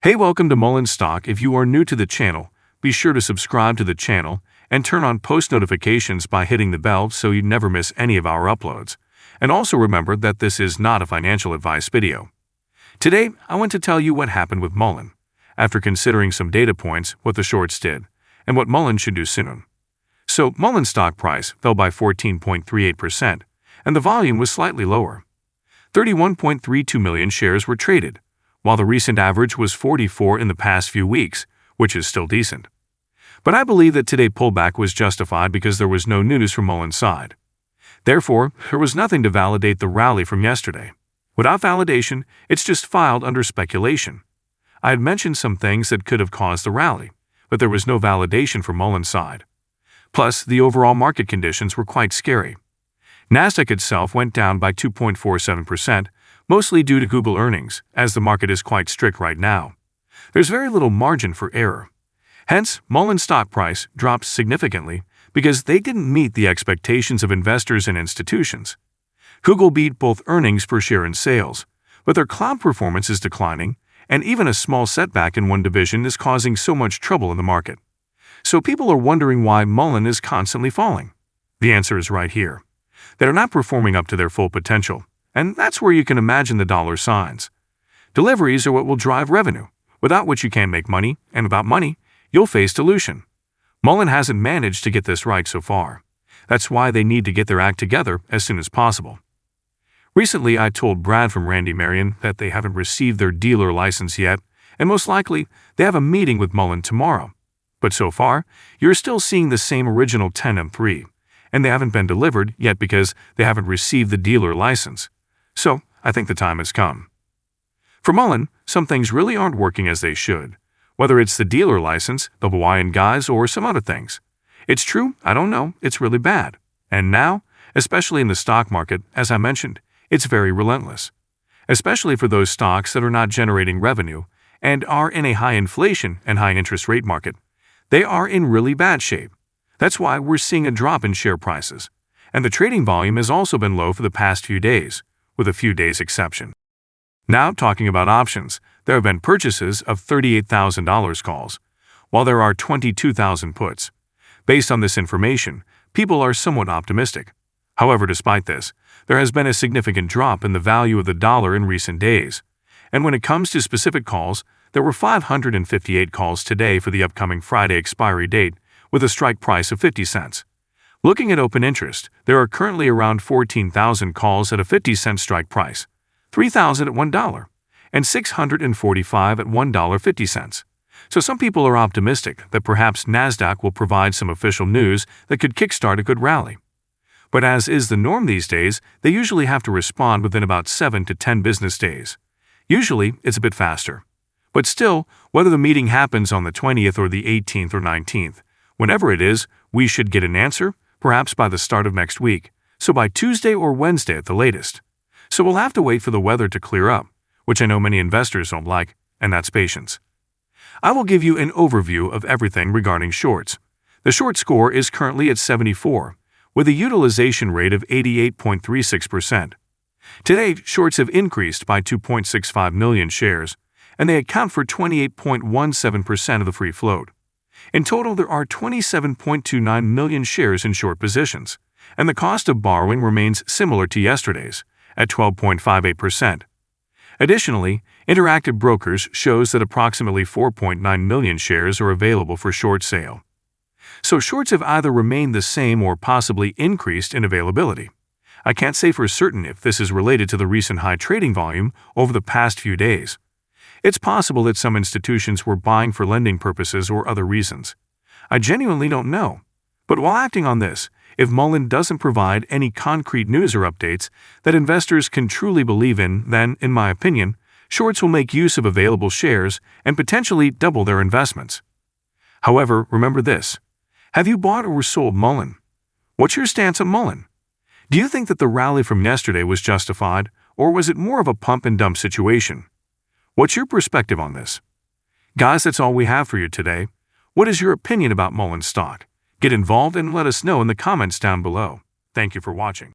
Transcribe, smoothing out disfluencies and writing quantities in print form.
Hey, welcome to Mullen Stock. If you are new to the channel, be sure to subscribe to the channel and turn on post notifications by hitting the bell so you never miss any of our uploads. And also remember that this is not a financial advice video. Today, I want to tell you what happened with Mullen, after considering some data points, what the shorts did, and what Mullen should do soon. So, Mullen stock price fell by 14.38%, and the volume was slightly lower. 31.32 million shares were traded, while the recent average was 44 in the past few weeks, which is still decent. But I believe that today's pullback was justified because there was no news from Mullen's side. Therefore, there was nothing to validate the rally from yesterday. Without validation, it's just filed under speculation. I had mentioned some things that could have caused the rally, but there was no validation from Mullen's side. Plus, the overall market conditions were quite scary. Nasdaq itself went down by 2.47%, mostly due to Google earnings, as the market is quite strict right now. There's very little margin for error. Hence, Mullen stock price dropped significantly because they didn't meet the expectations of investors and institutions. Google beat both earnings per share and sales, but their cloud performance is declining, and even a small setback in one division is causing so much trouble in the market. So people are wondering why Mullen is constantly falling. The answer is right here. They are not performing up to their full potential, and that's where you can imagine the dollar signs. Deliveries are what will drive revenue, without which you can't make money, and without money, you'll face dilution. Mullen hasn't managed to get this right so far. That's why they need to get their act together as soon as possible. Recently, I told Brad from Randy Marion that they haven't received their dealer license yet, and most likely, they have a meeting with Mullen tomorrow. But so far, you're still seeing the same original 10 M3, and they haven't been delivered yet because they haven't received the dealer license. So, I think the time has come. For Mullen, some things really aren't working as they should, whether it's the dealer license, the Hawaiian guys, or some other things. It's true, I don't know, it's really bad. And now, especially in the stock market, as I mentioned, it's very relentless. Especially for those stocks that are not generating revenue and are in a high inflation and high interest rate market. They are in really bad shape. That's why we're seeing a drop in share prices. And the trading volume has also been low for the past few days, with a few days exception. Now, talking about options, there have been purchases of $38,000 calls, while there are 22,000 puts. Based on this information, people are somewhat optimistic. However, despite this, there has been a significant drop in the value of the dollar in recent days. And when it comes to specific calls, there were 558 calls today for the upcoming Friday expiry date, with a strike price of 50 cents. Looking at open interest, there are currently around 14,000 calls at a 50-cent strike price, 3,000 at $1, and 645 at $1.50. So some people are optimistic that perhaps Nasdaq will provide some official news that could kickstart a good rally. But as is the norm these days, they usually have to respond within about 7 to 10 business days. Usually, it's a bit faster. But still, whether the meeting happens on the 20th or the 18th or 19th, whenever it is, we should get an answer, perhaps by the start of next week, so by Tuesday or Wednesday at the latest. So we'll have to wait for the weather to clear up, which I know many investors don't like, and that's patience. I will give you an overview of everything regarding shorts. The short score is currently at 74, with a utilization rate of 88.36%. Today, shorts have increased by 2.65 million shares, and they account for 28.17% of the free float. In total, there are 27.29 million shares in short positions, and the cost of borrowing remains similar to yesterday's, at 12.58%. Additionally, Interactive Brokers shows that approximately 4.9 million shares are available for short sale. So shorts have either remained the same or possibly increased in availability. I can't say for certain if this is related to the recent high trading volume over the past few days. It's possible that some institutions were buying for lending purposes or other reasons. I genuinely don't know. But while acting on this, if Mullen doesn't provide any concrete news or updates that investors can truly believe in, then, in my opinion, shorts will make use of available shares and potentially double their investments. However, remember this. Have you bought or sold Mullen? What's your stance on Mullen? Do you think that the rally from yesterday was justified, or was it more of a pump and dump situation? What's your perspective on this? Guys, that's all we have for you today. What is your opinion about Mullen stock? Get involved and let us know in the comments down below. Thank you for watching.